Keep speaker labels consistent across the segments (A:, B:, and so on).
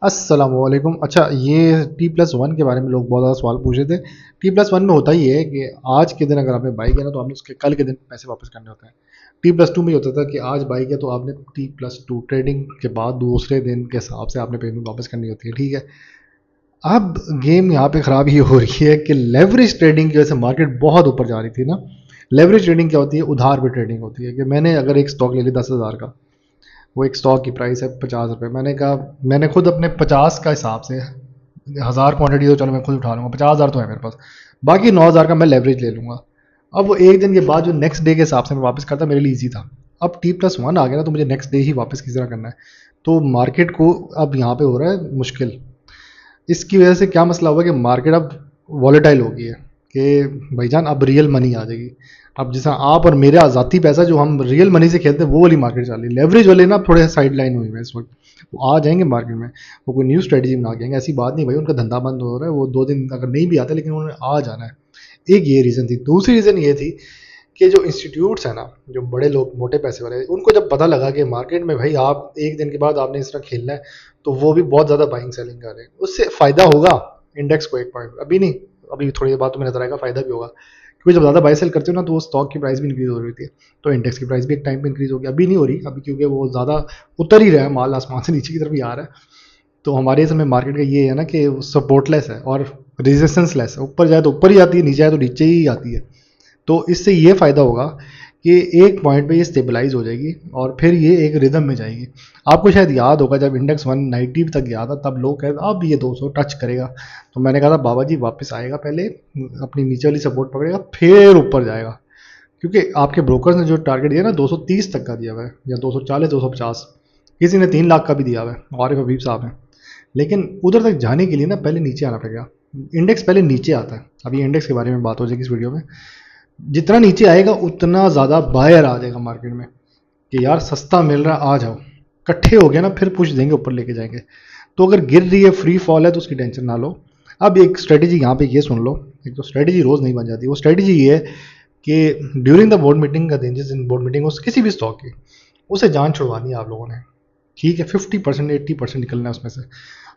A: अस्सलामुअलैकुम। अच्छा, ये T+1 के बारे में लोग बहुत ज़्यादा सवाल पूछ रहे थे। T+1 में होता ये है कि आज के दिन अगर आपने बाई किया ना तो आपने उसके कल के दिन पैसे वापस करने होते हैं। T+2 में ये होता था कि आज बाई किया तो आपने T+2 ट्रेडिंग के बाद दूसरे दिन के हिसाब से आपने पेमेंट वापस करनी होती है, ठीक है। अब गेम यहाँ पे ख़राब ये हो रही है कि लेवरेज ट्रेडिंग की वजह से मार्केट बहुत ऊपर जा रही थी ना। लेवरेज ट्रेडिंग क्या होती है? उधार पे ट्रेडिंग होती है कि मैंने अगर एक स्टॉक ले लिया 10,000 का, वो एक स्टॉक की प्राइस है 50 रुपये। मैंने कहा, मैंने खुद अपने 50 का हिसाब से 1,000 क्वांटिटी तो चलो मैं खुद उठा लूँगा, 50,000 तो है मेरे पास, बाकी 9,000 का मैं लेवरेज ले लूँगा। अब वो एक दिन के बाद जो नेक्स्ट डे के हिसाब से मैं वापस करता मेरे लिए ईजी था। अब T+1 आ गया ना तो मुझे नेक्स्ट डे ही वापस किसी तरह करना है। तो मार्केट को अब यहाँ पे हो रहा है मुश्किल। इसकी वजह से क्या मसला हुआ कि मार्केट अब वॉलेटाइल हो गई है कि भाईजान अब रियल मनी आ जाएगी। अब जैसा आप और मेरा ज़ाती पैसा जो हम रियल मनी से खेलते हैं वो वाली मार्केट चल रही है। लेवरेज वाले ना थोड़े साइड लाइन हुए हैं इस वक्त। वो आ जाएंगे मार्केट में, वो कोई न्यू स्ट्रेटजी बना के आएंगे, ऐसी बात नहीं भाई उनका धंधा बंद हो रहा है, वो 2 दिन अगर नहीं भी आते लेकिन उन्होंने आ जाना है। एक ये रीज़न थी। दूसरी रीज़न ये थी कि जो इंस्टीट्यूट्स हैं ना, जो बड़े लोग मोटे पैसे वाले, उनको जब पता लगा कि मार्केट में भाई आप एक दिन के बाद आपने इस तरह खेलना है, तो वो भी बहुत ज़्यादा बाइंग सेलिंग कर रहे हैं। उससे फ़ायदा होगा इंडेक्स को एक पॉइंट, अभी नहीं, अभी थोड़ी देर बाद तुम्हें नजर आएगा फ़ायदा भी होगा, क्योंकि जब ज़्यादा बाई सेल करते हो ना तो वो स्टॉक की प्राइस भी इंक्रीज हो रही थी। तो इंडेक्स की प्राइस भी एक टाइम पे इंक्रीज होगी, अभी नहीं हो रही अभी क्योंकि वो ज़्यादा उतर ही रहा है, माल आसमान से नीचे की तरफ ही आ रहा है। तो हमारे समय मार्केट का ये है ना कि सपोर्टलेस है और रेजिस्टेंस लेस है, ऊपर जाए तो ऊपर ही आती है, नीचे जाए तो नीचे ही आती है। तो इससे ये फ़ायदा होगा कि एक पॉइंट पे ये स्टेबलाइज हो जाएगी और फिर ये एक रिदम में जाएगी। आपको शायद याद होगा जब इंडेक्स 190 तक गया था तब लोग कहते अब ये 200 टच करेगा, तो मैंने कहा था बाबा जी वापस आएगा, पहले अपनी नीचे वाली सपोर्ट पकड़ेगा फिर ऊपर जाएगा। क्योंकि आपके ब्रोकर्स ने जो टारगेट दिया ना 230 तक का दिया हुआ है, या 240 250, किसी ने 3 लाख का भी दिया हुआ है, आरिफ हबीब साहब हैं। लेकिन उधर तक जाने के लिए ना पहले नीचे आना पड़ेगा। इंडेक्स पहले नीचे आता है, अभी इंडेक्स के बारे में बात हो जाएगी इस वीडियो में। जितना नीचे आएगा उतना ज़्यादा बायर आ जाएगा मार्केट में कि यार सस्ता मिल रहा है आ जाओ, इकट्ठे हो गया ना फिर पुश देंगे, ऊपर लेके जाएंगे। तो अगर गिर रही है, फ्री फॉल है, तो उसकी टेंशन ना लो। अब एक स्ट्रेटेजी यहाँ पे ये सुन लो, एक तो स्ट्रेटेजी रोज़ नहीं बन जाती, वो स्ट्रेटेजी ये है कि ड्यूरिंग द बोर्ड मीटिंग का दिन, जिस दिन बोर्ड मीटिंग हो किसी भी स्टॉक की, उसे जान छुड़वानी है आप लोगों ने, ठीक है। 50% 80% निकलना है उसमें से।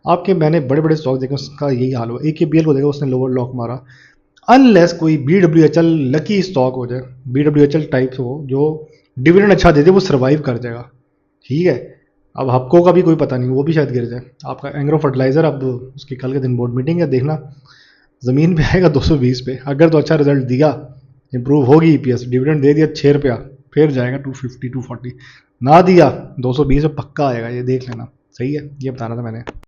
A: आपके मैंने बड़े बड़े स्टॉक देखे उसका यही हाल हुआ। AKBL को देखा, उसने लोअर लॉक मारा। अनलेस कोई BWHL लकी स्टॉक हो जाए, BWHL टाइप्स हो जो डिविडेंड अच्छा दे दे, वो सर्वाइव कर जाएगा, ठीक है। अब हपको का भी कोई पता नहीं, वो भी शायद गिर जाए। आपका एंग्रो फर्टिलाइजर, अब उसकी कल के दिन बोर्ड मीटिंग है, देखना ज़मीन पे आएगा 220 पे, अगर तो अच्छा रिजल्ट दिया, इंप्रूव होगी EPS, डिविडेंड दे दिया 6 रुपया, फिर जाएगा 250 240, ना दिया 220 पे पक्का आएगा, ये देख लेना। सही है, ये बताना था मैंने।